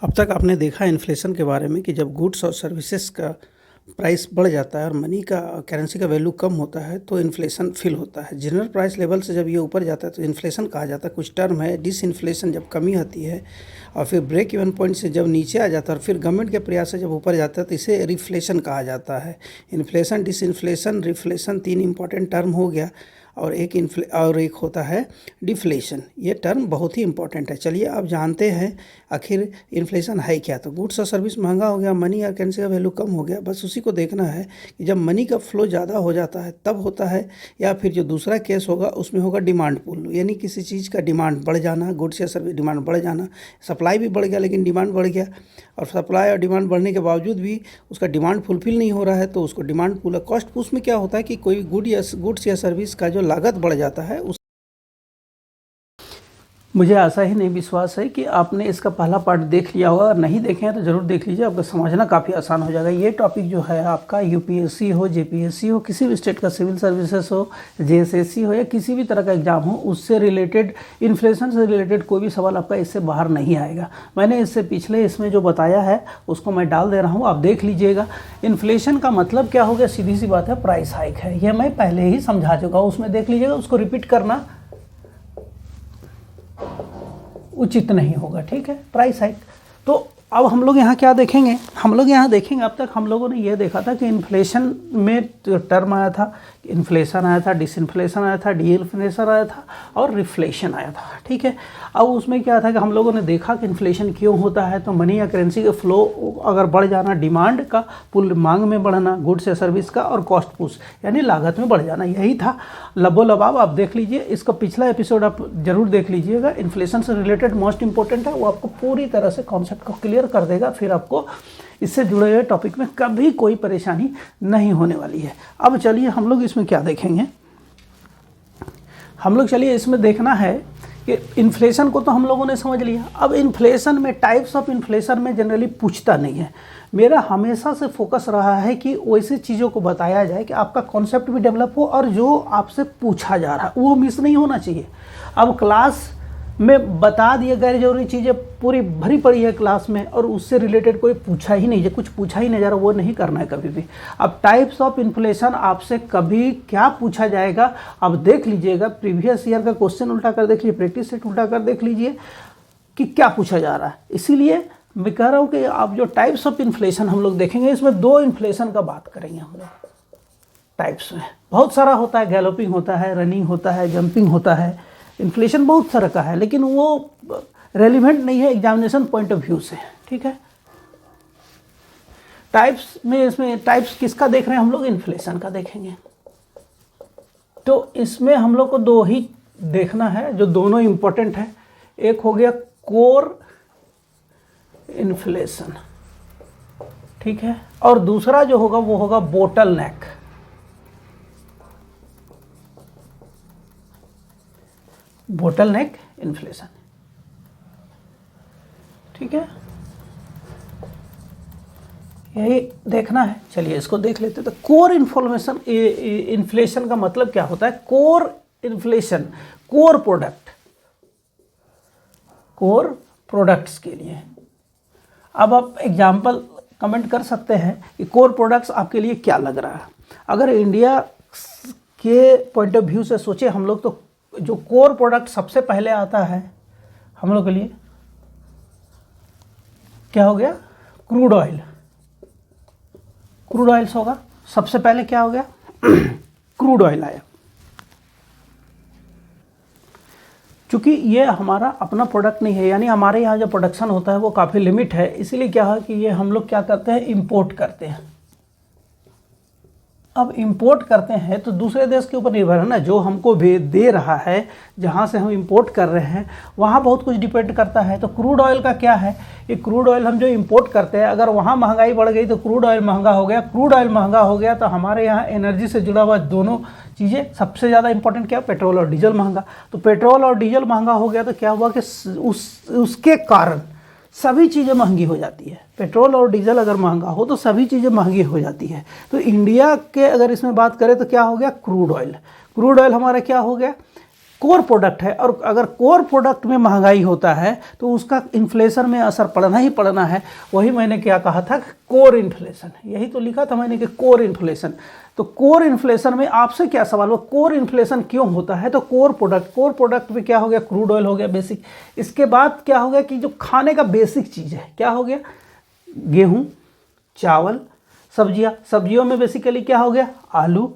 अब तक आपने देखा इन्फ्लेशन के बारे में कि जब गुड्स और सर्विसेज का प्राइस बढ़ जाता है और मनी का करेंसी का वैल्यू कम होता है तो इन्फ्लेशन फील होता है। जनरल प्राइस लेवल से जब ये ऊपर जाता है तो इन्फ्लेशन कहा जाता है। कुछ टर्म है डिसइन्फ्लेशन जब कमी आती है और फिर ब्रेक इवन पॉइंट से जब नीचे आ जाता है और फिर गवर्नमेंट के प्रयास से जब ऊपर जाता है तो इसे रिफ्लेशन कहा जाता है। Inflation, disinflation, reflation 3 important term हो गया और एक होता है डिफ्लेशन। ये टर्म बहुत ही इंपॉर्टेंट है। चलिए अब जानते हैं आखिर इन्फ्लेशन है क्या। तो गुड्स और सर्विस महंगा हो गया, मनी और करेंसी का वैल्यू कम हो गया। बस उसी को देखना है कि जब मनी का फ्लो ज़्यादा हो जाता है तब होता है, या फिर जो दूसरा केस होगा उसमें होगा डिमांड पुल, यानी किसी चीज़ का डिमांड बढ़ जाना, गुड्स या सर्विस डिमांड बढ़ जाना। सप्लाई भी बढ़ गया लेकिन डिमांड बढ़ गया, और सप्लाई और डिमांड बढ़ने के बावजूद भी उसका डिमांड फुलफिल नहीं हो रहा है तो उसको डिमांड पुल। कॉस्ट पुश में क्या होता है कि कोई गुड्स या सर्विस का जो लागत बढ़ जाता है उस मुझे आशा ही नहीं विश्वास है कि आपने इसका पहला पार्ट देख लिया होगा। अगर नहीं देखे हैं तो ज़रूर देख लीजिए, आपका समझना काफ़ी आसान हो जाएगा। ये टॉपिक जो है आपका यूपीएससी हो, जेपीएससी हो, किसी भी स्टेट का सिविल सर्विसेज हो, जेएसएससी हो या किसी भी तरह का एग्जाम हो, उससे रिलेटेड, इन्फ्लेशन से रिलेटेड कोई भी सवाल आपका इससे बाहर नहीं आएगा। मैंने इससे पिछले इसमें जो बताया है उसको मैं डाल दे रहा हूँ, आप देख लीजिएगा। इन्फ्लेशन का मतलब क्या हो गया, सीधी सी बात है, प्राइस हाइक है। यह मैं पहले ही समझा चुका हूँ, उसमें देख लीजिएगा, उसको रिपीट करना उचित नहीं होगा, ठीक है। Price hike. तो अब हम लोग यहाँ क्या देखेंगे, हम लोग यहाँ देखेंगे, अब तक हम लोगों ने ये देखा था कि इन्फ्लेशन में जो टर्म आया था, इन्फ्लेशन आया था, डिसइन्फ्लेशन आया था, डीइन्फ्लेशन आया था और रिफ्लेशन आया था, ठीक है। अब उसमें क्या था कि हम लोगों ने देखा कि इन्फ्लेशन क्यों होता है, तो मनी या करेंसी का फ्लो अगर बढ़ जाना, डिमांड का पुल, मांग में बढ़ना, गुड्स या सर्विस का, और कॉस्ट पुश यानी लागत में बढ़ जाना, यही था लबोलबाब। आप देख लीजिए, इसका पिछला एपिसोड आप जरूर देख लीजिएगा। इन्फ्लेशन से रिलेटेड मोस्ट इंपॉर्टेंट है, वो आपको पूरी तरह से कॉन्सेप्ट को क्लियर कर देगा, फिर आपको इससे जुड़े हुए टॉपिक में कभी कोई परेशानी नहीं होने वाली है। अब चलिए हम लोग इसमें क्या देखेंगे, हम लोग चलिए इसमें देखना है कि इन्फ्लेशन को तो हम लोगों ने समझ लिया। अब इन्फ्लेशन में टाइप्स ऑफ इन्फ्लेशन में जनरली पूछता नहीं है। मेरा हमेशा से फोकस रहा है कि वैसी चीज़ों को बताया जाए कि आपका कॉन्सेप्ट भी डेवलप हो और जो आपसे पूछा जा रहा है वो मिस नहीं होना चाहिए। अब क्लास में बता दिए गैर जरूरी चीज़ें पूरी भरी पड़ी है क्लास में, और उससे रिलेटेड कोई पूछा ही नहीं, कुछ पूछा ही नहीं जा रहा, वो नहीं करना है कभी भी। अब टाइप्स ऑफ इन्फ्लेशन आपसे कभी क्या पूछा जाएगा, अब देख लीजिएगा। प्रीवियस ईयर का क्वेश्चन उल्टा कर देख लीजिए, प्रैक्टिस सेट उल्टा कर देख लीजिए कि क्या पूछा जा रहा है। इसीलिए मैं कह रहा हूँ कि आप जो टाइप्स ऑफ इन्फ्लेशन हम लोग देखेंगे, इसमें 2 इन्फ्लेशन का बात करेंगे हम लोग। टाइप्स में बहुत सारा होता है, गैलोपिंग होता है, रनिंग होता है, जंपिंग होता है, इन्फ्लेशन बहुत तरह का है, लेकिन वो रेलिवेंट नहीं है एग्जामिनेशन पॉइंट ऑफ व्यू से, ठीक है। टाइप्स में, इसमें टाइप्स किसका देख रहे हैं हम लोग, इन्फ्लेशन का देखेंगे। तो इसमें हम लोग को 2 ही देखना है जो दोनों इंपॉर्टेंट है। एक हो गया कोर इन्फ्लेशन, ठीक है, और दूसरा जो होगा वो होगा बोटल नेक। बोटल नेक इन्फ्लेशन, ठीक है, यही देखना है। चलिए इसको देख लेते हैं। तो कोर इन्फ्लेशन का मतलब क्या होता है। कोर इन्फ्लेशन, कोर प्रोडक्ट्स के लिए। अब आप एग्जाम्पल कमेंट कर सकते हैं कि कोर प्रोडक्ट्स आपके लिए क्या लग रहा है। अगर इंडिया के पॉइंट ऑफ व्यू से सोचे हम लोग, तो जो कोर प्रोडक्ट सबसे पहले आता है हम लोग के लिए क्या हो गया, क्रूड ऑयल। क्रूड ऑयल्स होगा सबसे पहले, क्या हो गया क्रूड ऑयल आया। चूँकि ये हमारा अपना प्रोडक्ट नहीं है, यानी हमारे यहाँ जो प्रोडक्शन होता है वो काफ़ी लिमिट है, इसीलिए क्या है कि ये हम लोग क्या करते हैं, इंपोर्ट करते हैं। अब इंपोर्ट करते हैं तो दूसरे देश के ऊपर निर्भर है ना, जो हमको दे रहा है, जहाँ से हम इंपोर्ट कर रहे हैं वहाँ बहुत कुछ डिपेंड करता है। तो क्रूड ऑयल का क्या है, ये क्रूड ऑयल हम जो इंपोर्ट करते हैं, अगर वहाँ महंगाई बढ़ गई तो क्रूड ऑयल महंगा हो गया। क्रूड ऑयल महंगा हो गया तो हमारे यहाँ एनर्जी से जुड़ा हुआ दोनों चीज़ें, सबसे ज़्यादा इंपॉर्टेंट क्या, पेट्रोल और डीजल महंगा। तो पेट्रोल और डीजल महंगा हो गया तो क्या हुआ कि उसके कारण सभी चीज़ें महंगी हो जाती है। पेट्रोल और डीजल अगर महंगा हो तो सभी चीज़ें महंगी हो जाती है। तो इंडिया के अगर इसमें बात करें तो क्या हो गया, क्रूड ऑयल। क्रूड ऑयल हमारा क्या हो गया, कोर प्रोडक्ट है, और अगर कोर प्रोडक्ट में महंगाई होता है तो उसका इन्फ्लेशन में असर पड़ना ही पड़ना है। वही मैंने क्या कहा था, कोर इन्फ्लेशन, यही तो लिखा था मैंने कि कोर इन्फ्लेशन। तो कोर इन्फ्लेशन में आपसे क्या सवाल हुआ, कोर इन्फ्लेशन क्यों होता है? तो कोर प्रोडक्ट में क्या हो गया, क्रूड ऑयल हो गया बेसिक। इसके बाद क्या हो गया कि जो खाने का बेसिक चीज़ है, क्या हो गया, गेहूँ, चावल, सब्जियों में बेसिकली क्या हो गया, आलू,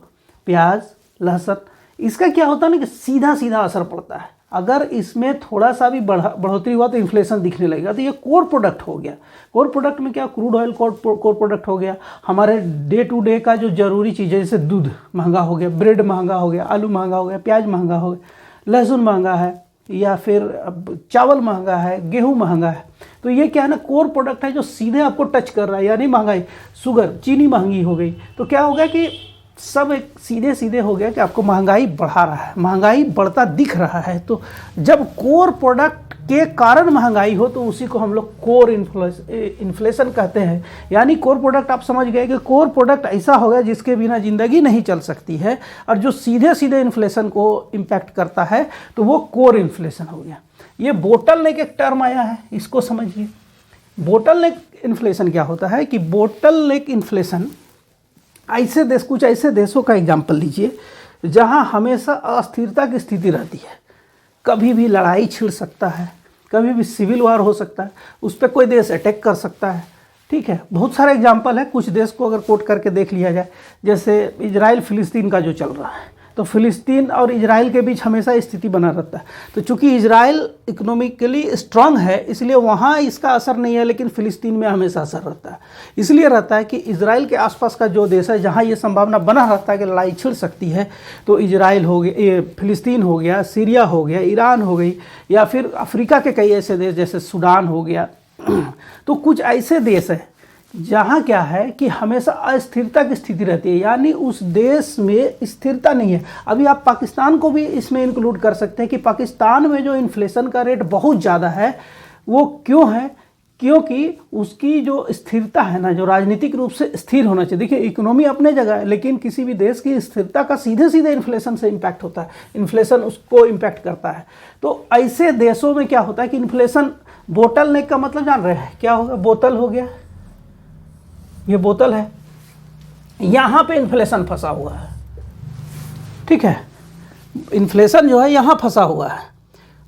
प्याज, लहसुन। इसका क्या होता है ना कि सीधा सीधा असर पड़ता है। अगर इसमें थोड़ा सा भी बढ़ोतरी हुआ तो इन्फ्लेशन दिखने लगेगा। तो ये कोर प्रोडक्ट हो गया। कोर प्रोडक्ट में क्या, क्रूड ऑयल कोर प्रोडक्ट हो गया। हमारे डे टू डे का जो जरूरी चीज़ है, जैसे दूध महंगा हो गया, ब्रेड महंगा हो गया, आलू महंगा हो गया, प्याज महंगा हो गया, लहसुन महंगा है, या फिर चावल महंगा है, गेहूँ महंगा है। तो ये क्या है ना, कोर प्रोडक्ट है जो सीधे आपको टच कर रहा है। यानी महंगाई, शुगर, चीनी महंगी हो गई, तो क्या हो गया कि सब एक सीधे हो गया कि आपको महंगाई बढ़ा रहा है, महंगाई बढ़ता दिख रहा है। तो जब कोर प्रोडक्ट के कारण महंगाई हो तो उसी को हम लोग कोर इन्फ्लेशन कहते हैं। यानी कोर प्रोडक्ट आप समझ गए कि कोर प्रोडक्ट ऐसा हो गया जिसके बिना ज़िंदगी नहीं चल सकती है, और जो सीधे इन्फ्लेशन को इम्पैक्ट करता है तो वो कोर इन्फ्लेशन हो गया। ये बोटलनेक एक टर्म आया है, इसको समझिए। बोटलनेक इन्फ्लेशन क्या होता है कि बोटलनेक इन्फ्लेशन कुछ ऐसे देशों का एग्जाम्पल लीजिए जहां हमेशा अस्थिरता की स्थिति रहती है। कभी भी लड़ाई छिड़ सकता है, कभी भी सिविल वार हो सकता है, उस पर कोई देश अटैक कर सकता है। ठीक है, बहुत सारे एग्जाम्पल है। कुछ देश को अगर कोट करके देख लिया जाए, जैसे इजराइल फिलिस्तीन का जो चल रहा है, तो फिलिस्तीन और इजराइल के बीच हमेशा स्थिति बना रहता है। तो चूंकि इजराइल इकोनॉमिकली स्ट्रांग है इसलिए वहाँ इसका असर नहीं है, लेकिन फिलिस्तीन में हमेशा असर रहता है। इसलिए रहता है कि इजराइल के आसपास का जो देश है जहाँ ये संभावना बना रहता है कि लड़ाई छिड़ सकती है, तो इजराइल हो गया, ये फिलिस्तीन हो गया, सीरिया हो गया, ईरान हो गई, या फिर अफ्रीका के कई ऐसे देश जैसे सूडान हो गया। तो कुछ ऐसे देश हैं जहाँ क्या है कि हमेशा अस्थिरता की स्थिति रहती है, यानी उस देश में स्थिरता नहीं है। अभी आप पाकिस्तान को भी इसमें इंक्लूड कर सकते हैं कि पाकिस्तान में जो इन्फ्लेशन का रेट बहुत ज़्यादा है, वो क्यों है, क्योंकि उसकी जो स्थिरता है ना, जो राजनीतिक रूप से स्थिर होना चाहिए। देखिए, इकोनॉमी अपने जगह है, लेकिन किसी भी देश की स्थिरता का सीधे इन्फ्लेशन से इम्पैक्ट होता है, इन्फ्लेशन उसको इम्पैक्ट करता है। तो ऐसे देशों में क्या होता है कि इन्फ्लेशन, बोटलनेक का मतलब जान रहे हैं क्या होगा, बोतल हो गया, ये बोतल है, यहाँ पे इन्फ्लेशन फंसा हुआ है। ठीक है, इन्फ्लेशन जो है यहाँ फंसा हुआ है।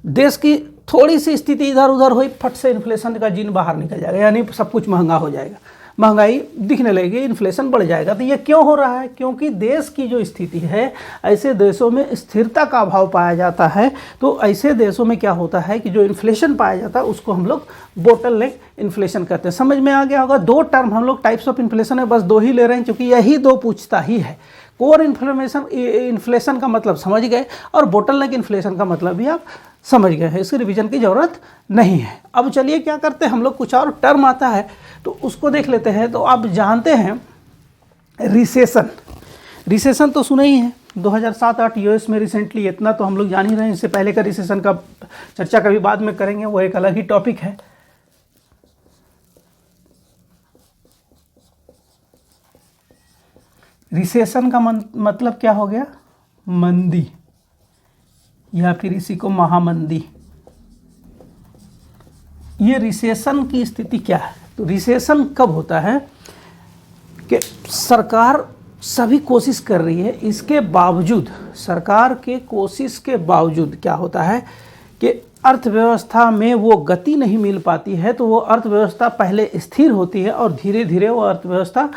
देश की थोड़ी सी स्थिति इधर उधर हुई, फट से इन्फ्लेशन का जीन बाहर निकल जाएगा, यानी सब कुछ महंगा हो जाएगा, महंगाई दिखने लगेगी, इन्फ्लेशन बढ़ जाएगा। तो ये क्यों हो रहा है, क्योंकि देश की जो स्थिति है, ऐसे देशों में स्थिरता का अभाव पाया जाता है। तो ऐसे देशों में क्या होता है कि जो इन्फ्लेशन पाया जाता है उसको हम लोग बोटलनेक इन्फ्लेशन कहते हैं। समझ में आ गया होगा। दो टर्म हम लोग टाइप्स ऑफ इन्फ्लेशन है, बस दो ही ले रहे हैं क्योंकि यही दो पूछता ही है। कोर इन्फ्लेशन का मतलब समझ गए, और बोटलनेक इन्फ्लेशन का मतलब भी आप समझ गए हैं, इसकी रिवीजन की ज़रूरत नहीं है। अब चलिए क्या करते हैं हम लोग, कुछ और टर्म आता है तो उसको देख लेते हैं। तो आप जानते हैं रिसेशन तो सुने ही हैं, 2007-8 यूएस में रिसेंटली, इतना तो हम लोग जान ही रहे हैं। इससे पहले का रिसेशन का चर्चा कभी बाद में करेंगे, वो एक अलग ही टॉपिक है। रिसेशन का मतलब क्या हो गया, मंदी, या फिर इसी को महामंदी। ये रिसेशन की स्थिति क्या है, तो रिसेशन कब होता है कि सरकार सभी कोशिश कर रही है, इसके बावजूद, सरकार के कोशिश के बावजूद क्या होता है कि अर्थव्यवस्था में वो गति नहीं मिल पाती है। तो वो अर्थव्यवस्था पहले स्थिर होती है और धीरे धीरे वो अर्थव्यवस्था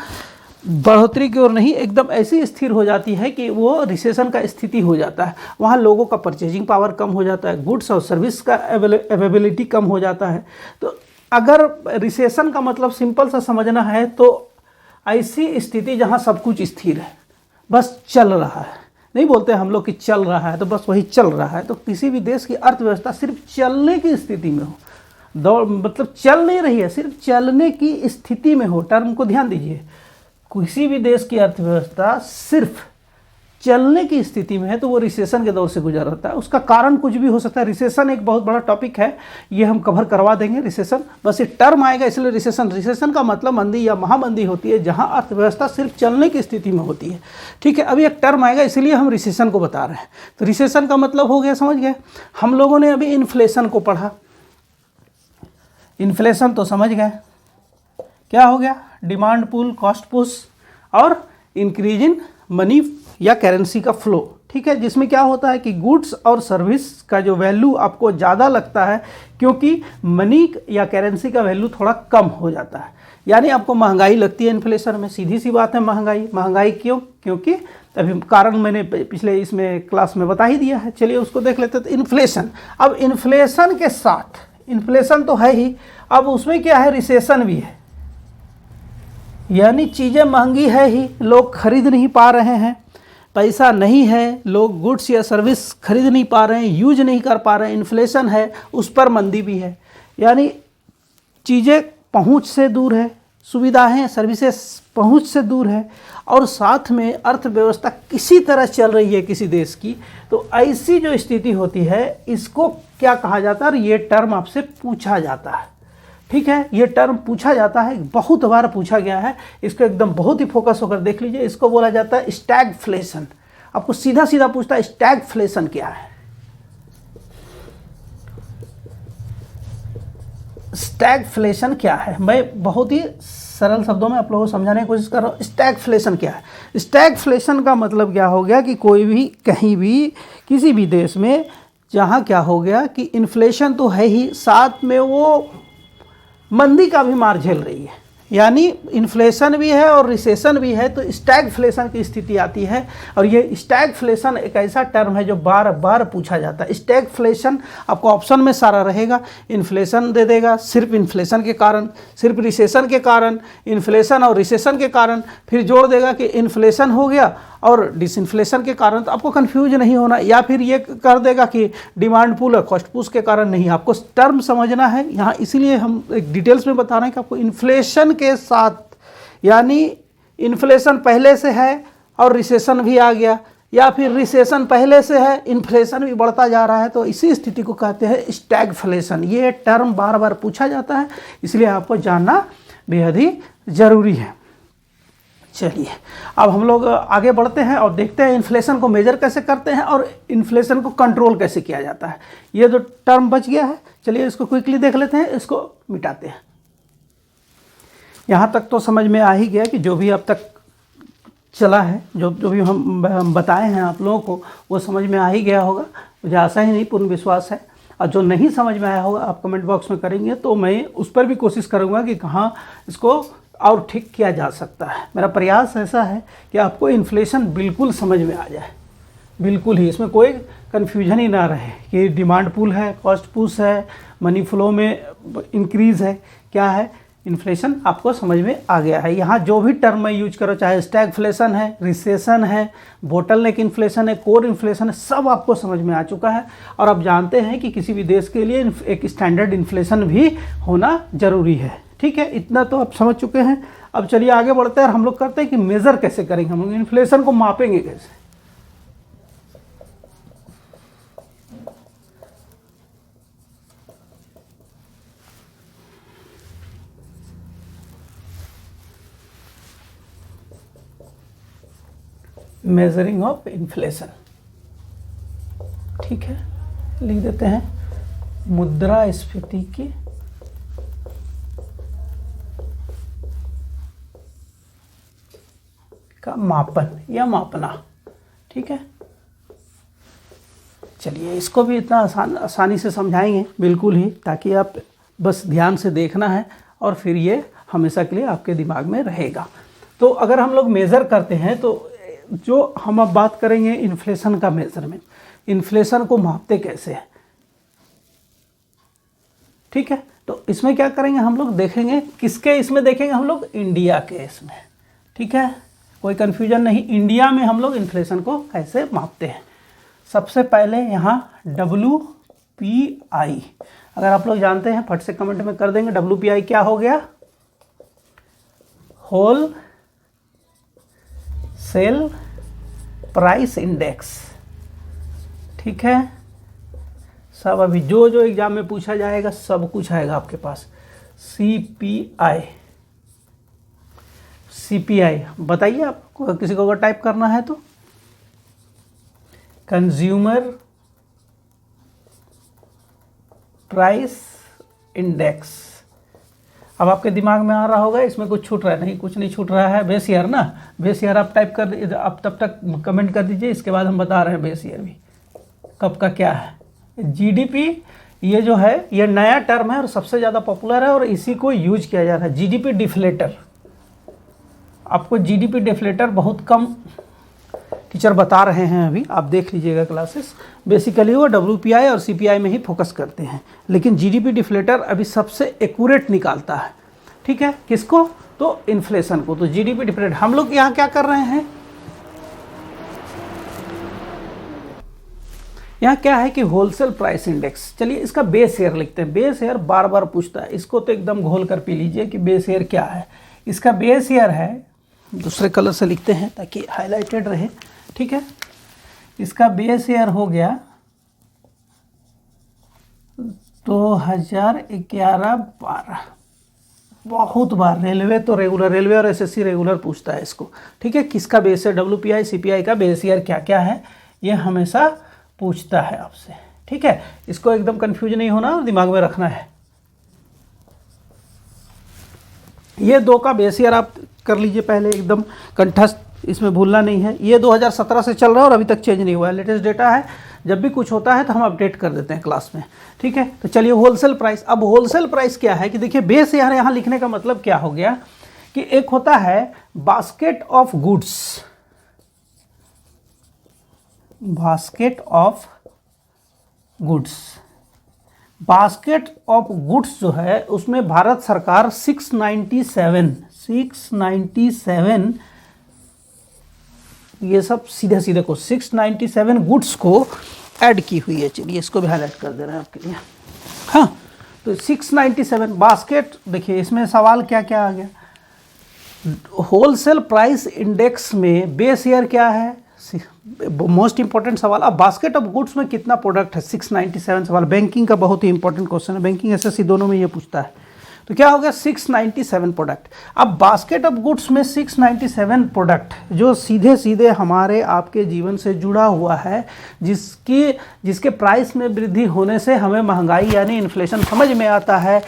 बढ़ोतरी की ओर नहीं, एकदम ऐसी स्थिर हो जाती है कि वो रिसेशन का स्थिति हो जाता है। वहाँ लोगों का परचेजिंग पावर कम हो जाता है, गुड्स और सर्विस का अवेलेबिलिटी कम हो जाता है। तो अगर रिसेशन का मतलब सिंपल सा समझना है तो ऐसी स्थिति जहाँ सब कुछ स्थिर है, बस चल रहा है, नहीं बोलते हम लोग कि चल रहा है, तो बस वही चल रहा है। तो किसी भी देश की अर्थव्यवस्था सिर्फ चलने की स्थिति में हो, दौड़ मतलब चल नहीं रही है, सिर्फ चलने की स्थिति में हो। टर्म को ध्यान दीजिए, किसी भी देश की अर्थव्यवस्था सिर्फ चलने की स्थिति में है तो वो रिसेशन के दौर से गुजर रहा है। उसका कारण कुछ भी हो सकता है। रिसेशन एक बहुत बड़ा टॉपिक है, ये हम कवर करवा देंगे। रिसेशन बस एक टर्म आएगा इसलिए रिसेशन का मतलब मंदी या महामंदी होती है जहां अर्थव्यवस्था सिर्फ चलने की स्थिति में होती है। ठीक है, अभी एक टर्म आएगा इसलिए हम रिसेशन को बता रहे हैं। तो रिसेशन का मतलब हो गया, समझ गए। हम लोगों ने अभी इन्फ्लेशन को पढ़ा, इन्फ्लेशन तो समझ गए क्या हो गया, डिमांड पुल, कॉस्ट पुश और इंक्रीज इन मनी या करेंसी का फ्लो। ठीक है, जिसमें क्या होता है कि गुड्स और सर्विस का जो वैल्यू आपको ज़्यादा लगता है क्योंकि मनी या करेंसी का वैल्यू थोड़ा कम हो जाता है, यानी आपको महंगाई लगती है इन्फ्लेशन में। सीधी सी बात है, महंगाई क्यों? क्योंकि अभी कारण मैंने पिछले इसमें क्लास में बता ही दिया है। चलिए उसको देख लेते हैं। तो इन्फ्लेशन, अब इन्फ्लेशन के साथ, इन्फ्लेशन तो है ही, अब उसमें क्या है, रिसेशन भी है, यानी चीज़ें महंगी है ही, लोग खरीद नहीं पा रहे हैं, पैसा नहीं है, लोग गुड्स या सर्विस खरीद नहीं पा रहे हैं, यूज नहीं कर पा रहे हैं, इन्फ्लेशन है, उस पर मंदी भी है, यानी चीज़ें पहुंच से दूर है, सुविधाएं सर्विसेज पहुंच से दूर है, और साथ में अर्थव्यवस्था किसी तरह चल रही है किसी देश की। तो ऐसी जो स्थिति होती है इसको क्या कहा जाता है, और ये टर्म आपसे पूछा जाता है। ठीक है, ये टर्म पूछा जाता है, बहुत बार पूछा गया है, इसको एकदम बहुत ही फोकस होकर देख लीजिए। इसको बोला जाता है स्टैगफ्लेशन। आपको सीधा सीधा पूछता है स्टैगफ्लेशन क्या है। स्टैगफ्लेशन क्या है, मैं बहुत ही सरल शब्दों में आप लोगों को समझाने की कोशिश कर रहा हूँ। स्टैगफ्लेशन क्या है? स्टैगफ्लेशन का मतलब क्या हो गया कि कोई भी कहीं भी किसी भी देश में जहाँ क्या हो गया कि इन्फ्लेशन तो है ही, साथ में वो मंदी का भी मार झेल रही है, यानी इन्फ्लेशन भी है और रिसेशन भी है, तो स्टैगफ्लेशन की स्थिति आती है। और ये स्टैगफ्लेशन एक ऐसा टर्म है जो बार बार पूछा जाता है। स्टैगफ्लेशन आपको ऑप्शन में सारा रहेगा, इन्फ्लेशन दे देगा, सिर्फ इन्फ्लेशन के कारण, सिर्फ रिसेशन के कारण, इन्फ्लेशन और रिसेशन के कारण, फिर जोड़ देगा कि इन्फ्लेशन हो गया और डिसइन्फ्लेशन के कारण। तो आपको कंफ्यूज नहीं होना, या फिर ये कर देगा कि डिमांड पुल और कॉस्ट पुश के कारण नहीं। आपको टर्म समझना है यहाँ, इसीलिए हम एक डिटेल्स में बता रहे हैं कि आपको इन्फ्लेशन के साथ, यानी इन्फ्लेशन पहले से है और रिसेशन भी आ गया, या फिर रिसेशन पहले से है, इन्फ्लेशन भी बढ़ता जा रहा है, तो इसी स्थिति को कहते हैं स्टैगफ्लेशन। ये टर्म बार बार पूछा जाता है, इसलिए आपको जानना बेहद ही ज़रूरी है। चलिए अब हम लोग आगे बढ़ते हैं और देखते हैं इन्फ्लेशन को मेजर कैसे करते हैं और इन्फ्लेशन को कंट्रोल कैसे किया जाता है। ये जो टर्म बच गया है, चलिए इसको क्विकली देख लेते हैं, इसको मिटाते हैं। यहाँ तक तो समझ में आ ही गया कि जो भी अब तक चला है, जो भी हम बताए हैं आप लोगों को, वो समझ में आ ही गया होगा, मुझे आशा ही नहीं, पूर्ण विश्वास है। और जो नहीं समझ में आया होगा आप कमेंट बॉक्स में करेंगे तो मैं उस पर भी कोशिश करूँगा कि कहाँ इसको और ठीक किया जा सकता है। मेरा प्रयास ऐसा है कि आपको इन्फ्लेशन बिल्कुल समझ में आ जाए, बिल्कुल ही, इसमें कोई कन्फ्यूजन ही ना रहे कि डिमांड पुल है, कॉस्ट पुश है, मनी फ्लो में इंक्रीज़ है, क्या है, इन्फ्लेशन आपको समझ में आ गया है। यहाँ जो भी टर्म मैं यूज करो, चाहे स्टैगफ्लेशन है, रिसेशन है, बोटलनेक इन्फ्लेशन है, कोर इन्फ्लेशन है, सब आपको समझ में आ चुका है। और आप जानते हैं कि किसी भी देश के लिए एक स्टैंडर्ड इन्फ्लेशन भी होना ज़रूरी है। ठीक है, इतना तो आप समझ चुके हैं। अब चलिए आगे बढ़ते हैं और हम लोग करते हैं कि मेज़र कैसे करेंगे, हम लोग इन्फ्लेशन को मापेंगे कैसे। मेजरिंग ऑफ इन्फ्लेशन, ठीक है, लिख देते हैं मुद्रास्फीति की का मापन या मापना। ठीक है, चलिए इसको भी इतना आसानी से समझाएंगे बिल्कुल ही, ताकि आप बस ध्यान से देखना है और फिर ये हमेशा के लिए आपके दिमाग में रहेगा। तो अगर हम लोग मेज़र करते हैं तो जो हम अब बात करेंगे इन्फ्लेशन का मेजरमेंट, इन्फ्लेशन को मापते कैसे हैं। ठीक है, तो इसमें क्या करेंगे हम लोग, देखेंगे किसके इसमें देखेंगे हम लोग, इंडिया के इसमें। ठीक है, कोई कन्फ्यूजन नहीं, इंडिया में हम लोग इन्फ्लेशन को कैसे मापते हैं। सबसे पहले यहाँ WPI, अगर आप लोग जानते हैं फट से कमेंट में कर देंगे। WPI क्या हो गया, होल सेल प्राइस इंडेक्स, ठीक है। सब अभी जो जो एग्जाम में पूछा जाएगा सब कुछ आएगा आपके पास। सीपीआई, सीपीआई बताइए आपको, किसी को अगर टाइप करना है तो कंज्यूमर प्राइस इंडेक्स। अब आपके दिमाग में आ रहा होगा इसमें कुछ छूट रहा है, नहीं कुछ नहीं छूट रहा है। बेस ईयर ना, बेस ईयर आप टाइप कर दीजिए, आप तब तक कमेंट कर दीजिए, इसके बाद हम बता रहे हैं बेस ईयर भी कब का क्या है। जीडीपी ये जो है ये नया टर्म है और सबसे ज़्यादा पॉपुलर है और इसी को यूज किया जा रहा है। जीडीपी डिफ्लेटर, आपको जीडीपी डिफ्लेटर बहुत कम टीचर बता रहे हैं, अभी आप देख लीजिएगा क्लासेस। बेसिकली वो डब्ल्यूपीआई और सीपीआई में ही फोकस करते हैं, लेकिन जीडीपी डिफ्लेटर अभी सबसे एक्यूरेट निकालता है, ठीक है। किसको? तो इन्फ्लेशन को। तो जीडीपी डिफ्लेटर हम लोग यहाँ क्या कर रहे हैं, यहाँ क्या है कि होलसेल प्राइस इंडेक्स। चलिए इसका बेस ईयर लिखते हैं। बेस ईयर बार बार पूछता है, इसको तो एकदम घोल कर पी लीजिए कि बेस ईयर क्या है। इसका बेस ईयर है, दूसरे कलर से लिखते हैं ताकि हाईलाइटेड रहे, ठीक है। इसका बेस ईयर हो गया 2011-12। बहुत बार रेलवे तो रेगुलर, रेलवे और एसएससी रेगुलर पूछता है इसको, ठीक है। किसका बेस है? डब्ल्यूपीआई सीपीआई का बेस ईयर क्या क्या है ये हमेशा पूछता है आपसे, ठीक है। इसको एकदम कंफ्यूज नहीं होना और दिमाग में रखना है। ये दो का बेस ईयर आप कर लीजिए पहले, एकदम कंठस्थ, इसमें भूलना नहीं है। ये 2017 से चल रहा है और अभी तक चेंज नहीं हुआ है, लेटेस्ट डेटा है। जब भी कुछ होता है तो हम अपडेट कर देते हैं क्लास में, ठीक है। तो चलिए होलसेल प्राइस। अब होलसेल प्राइस क्या है कि देखिए बेस ईयर यहाँ लिखने का मतलब क्या हो गया कि एक होता है basket of goods, basket of goods. Basket of goods जो है उसमें भारत सरकार 697 ये सब सीधे सीधे को 697 गुड्स को ऐड की हुई है। चलिए इसको भी हाईलाइट कर दे रहे हैं आपके लिए। हाँ, तो 697 बास्केट। देखिए इसमें सवाल क्या क्या आ गया। होलसेल प्राइस इंडेक्स में बेस ईयर क्या है, मोस्ट इंपॉर्टेंट सवाल। अब बास्केट ऑफ गुड्स में कितना प्रोडक्ट है, 697 सवाल। बैंकिंग का बहुत ही इंपॉर्टेंट क्वेश्चन है, बैंकिंग एसएससी दोनों में ये पूछता है। तो क्या हो गया 697 प्रोडक्ट। अब बास्केट ऑफ गुड्स में 697 प्रोडक्ट जो सीधे सीधे हमारे आपके जीवन से जुड़ा हुआ है, जिसके प्राइस में वृद्धि होने से हमें महंगाई यानी इन्फ्लेशन समझ में आता है,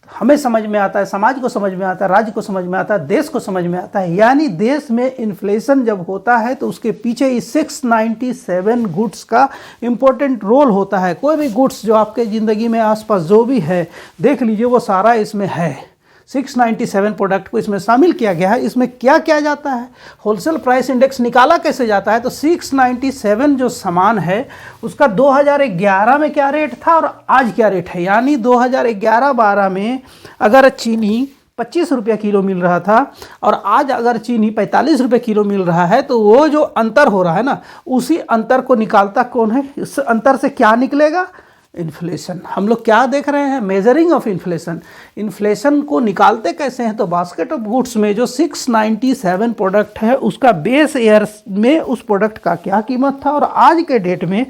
हमें समझ में आता है, समाज को समझ में आता है, राज्य को समझ में आता है, देश को समझ में आता है। यानी देश में इन्फ्लेशन जब होता है तो उसके पीछे इस 697 गुड्स का इम्पोर्टेंट रोल होता है। कोई भी गुड्स जो आपके ज़िंदगी में आसपास जो भी है देख लीजिए वो सारा इसमें है। 697 प्रोडक्ट को इसमें शामिल किया गया है। इसमें क्या किया जाता है, होलसेल प्राइस इंडेक्स निकाला कैसे जाता है। तो 697 जो सामान है उसका 2011 में क्या रेट था और आज क्या रेट है। यानी 2011-12 में अगर चीनी 25 रुपये किलो मिल रहा था और आज अगर चीनी 45 रुपये किलो मिल रहा है, तो वो जो अंतर हो रहा है ना, उसी अंतर को निकालता कौन है। इस अंतर से क्या निकलेगा, इन्फ्लेशन। हम लोग क्या देख रहे हैं, मेजरिंग ऑफ इन्फ्लेशन। इन्फ्लेशन को निकालते कैसे हैं, तो बास्केट ऑफ गुड्स में जो 697 प्रोडक्ट है उसका बेस ईयर में उस प्रोडक्ट का क्या कीमत था और आज के डेट में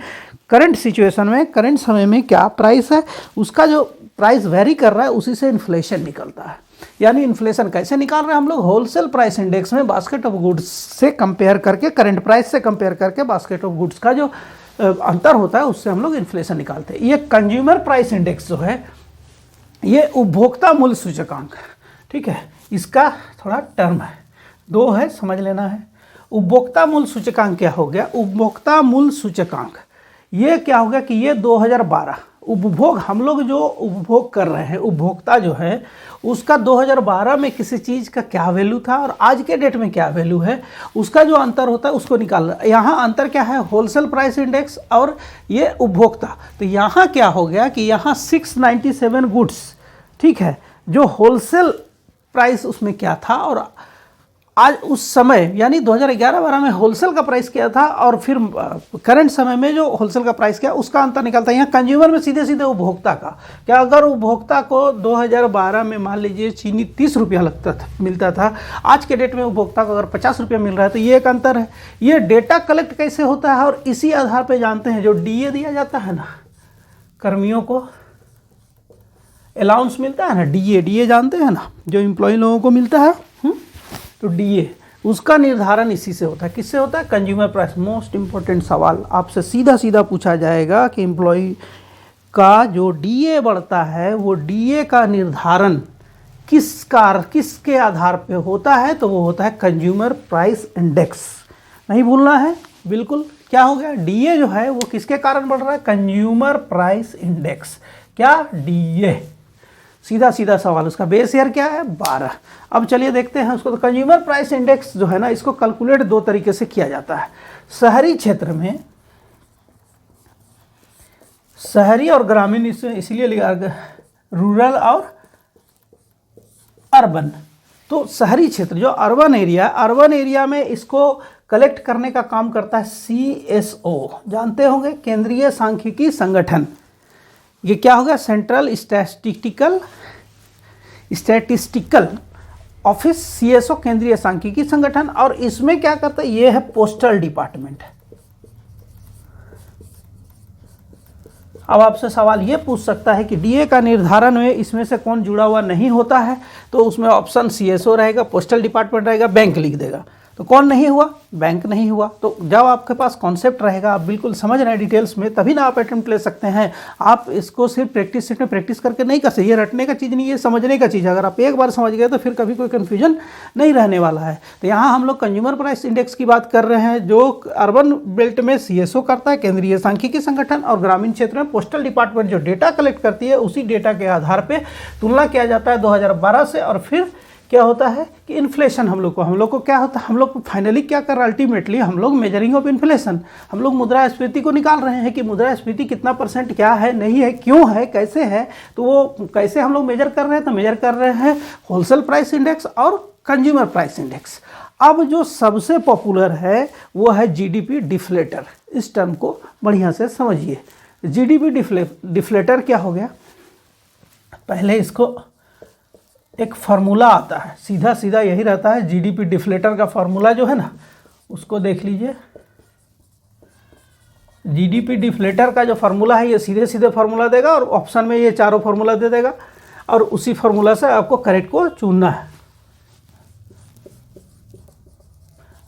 करंट सिचुएशन में, करंट समय में क्या प्राइस है, उसका जो प्राइस वेरी कर रहा है उसी से इन्फ्लेशन निकलता है। यानी इन्फ्लेशन कैसे निकाल रहे हैं हम लोग, होलसेल प्राइस इंडेक्स में बास्केट ऑफ गुड्स से कंपेयर करके, करंट प्राइस से कंपेयर करके बास्केट ऑफ गुड्स का जो अंतर होता है उससे हम लोग इन्फ्लेशन निकालते हैं। ये कंज्यूमर प्राइस इंडेक्स जो है ये उपभोक्ता मूल्य सूचकांक, ठीक है। इसका थोड़ा टर्म है, दो है, समझ लेना है। उपभोक्ता मूल्य सूचकांक क्या हो गया, उपभोक्ता मूल्य सूचकांक ये क्या हो गया कि ये 2012 उपभोग, हम लोग जो उपभोग कर रहे हैं, उपभोक्ता जो है उसका 2012 में किसी चीज़ का क्या वैल्यू था और आज के डेट में क्या वैल्यू है, उसका जो अंतर होता है उसको निकालना। यहाँ अंतर क्या है, होलसेल प्राइस इंडेक्स और ये उपभोक्ता। तो यहाँ क्या हो गया कि यहाँ 697 गुड्स, ठीक है, जो होलसेल प्राइस उसमें क्या था और आज उस समय यानी 2011-12 में होलसेल का प्राइस क्या था और फिर करंट समय में जो होलसेल का प्राइस क्या, उसका अंतर निकलता है। यहाँ कंज्यूमर में सीधे सीधे उपभोक्ता का क्या, अगर उपभोक्ता को 2012 में मान लीजिए चीनी 30 रुपया मिलता था, आज के डेट में उपभोक्ता को अगर 50 रुपया मिल रहा है, तो ये एक अंतर है। ये डेटा कलेक्ट कैसे होता है, और इसी आधार पर जानते हैं जो डीए दिया जाता है ना, कर्मियों को अलाउंस मिलता है ना, डीए जानते हैं ना, जो एम्प्लॉय लोगों को मिलता है, तो डीए, उसका निर्धारण इसी से होता है। किससे होता है? Consumer price. मोस्ट इंपॉर्टेंट सवाल आपसे सीधा सीधा पूछा जाएगा कि एम्प्लॉय का जो डीए बढ़ता है, वो डीए का निर्धारण किसके आधार पे होता है? तो वो होता है कंज्यूमर प्राइस इंडेक्स। नहीं भूलना है बिल्कुल। क्या हो गया? डीए जो है वो किसके कारण बढ़ रहा है? Consumer price index. क्या? डीए। सीधा सीधा सवाल। उसका बेस ईयर क्या है? 12। अब चलिए देखते हैं उसको। तो कंज्यूमर प्राइस इंडेक्स जो है ना, इसको कैलकुलेट दो तरीके से किया जाता है। शहरी क्षेत्र में, शहरी और ग्रामीण इसलिए लिखा, रूरल और अर्बन। तो शहरी क्षेत्र जो अर्बन एरिया में इसको कलेक्ट करने का काम करता है CSO, जानते होंगे, केंद्रीय सांख्यिकी संगठन। ये क्या होगा? सेंट्रल स्टैटिस्टिकल ऑफिस, CSO, केंद्रीय सांख्यिकी संगठन। और इसमें क्या करता है? ये है पोस्टल डिपार्टमेंट। अब आपसे सवाल ये पूछ सकता है कि डीए का निर्धारण में इसमें से कौन जुड़ा हुआ नहीं होता है? तो उसमें ऑप्शन CSO रहेगा, पोस्टल डिपार्टमेंट रहेगा, बैंक लिख देगा। तो कौन नहीं हुआ? बैंक नहीं हुआ। तो जब आपके पास कॉन्सेप्ट रहेगा, आप बिल्कुल समझ रहे हैं डिटेल्स में, तभी ना आप अटेम्प्ट ले सकते हैं। आप इसको सिर्फ प्रैक्टिस सेट में प्रैक्टिस करके नहीं कर सकते। ये रटने का चीज़ नहीं, ये समझने का चीज़ है। अगर आप एक बार समझ गए तो फिर कभी कोई कन्फ्यूजन नहीं रहने वाला है। तो यहाँ हम लोग कंज्यूमर प्राइस इंडेक्स की बात कर रहे हैं, जो अर्बन बेल्ट में CSO करता है, केंद्रीय सांख्यिकी संगठन, और ग्रामीण क्षेत्र में पोस्टल डिपार्टमेंट जो डेटा कलेक्ट करती है, उसी डेटा के आधार पर तुलना किया जाता है 2012 से। और फिर क्या होता है कि इन्फ्लेशन हम लोग को क्या होता है? हम लोग को फाइनली क्या कर रहा है? अल्टीमेटली हम लोग मेजरिंग ऑफ इन्फ्लेशन, हम लोग मुद्रास्फीति को निकाल रहे हैं कि मुद्रास्फीति कितना %, क्या है, नहीं है, क्यों है, कैसे है। तो वो कैसे हम लोग मेजर कर रहे हैं? तो मेजर कर रहे हैं होलसेल प्राइस इंडेक्स और कंज्यूमर प्राइस इंडेक्स। अब जो सबसे पॉपुलर है वो है GDP डिफ्लेटर। इस टर्म को बढ़िया से समझिए। GDP डिफ्लेटर क्या हो गया? पहले इसको एक फार्मूला आता है, सीधा सीधा यही रहता है। GDP डिफ्लेटर का फार्मूला जो है ना, उसको देख लीजिए। GDP डिफ्लेटर का जो फार्मूला है, ये सीधे सीधे फार्मूला देगा और ऑप्शन में ये चारों फार्मूला दे देगा, और उसी फार्मूला से आपको करेक्ट को चुनना है।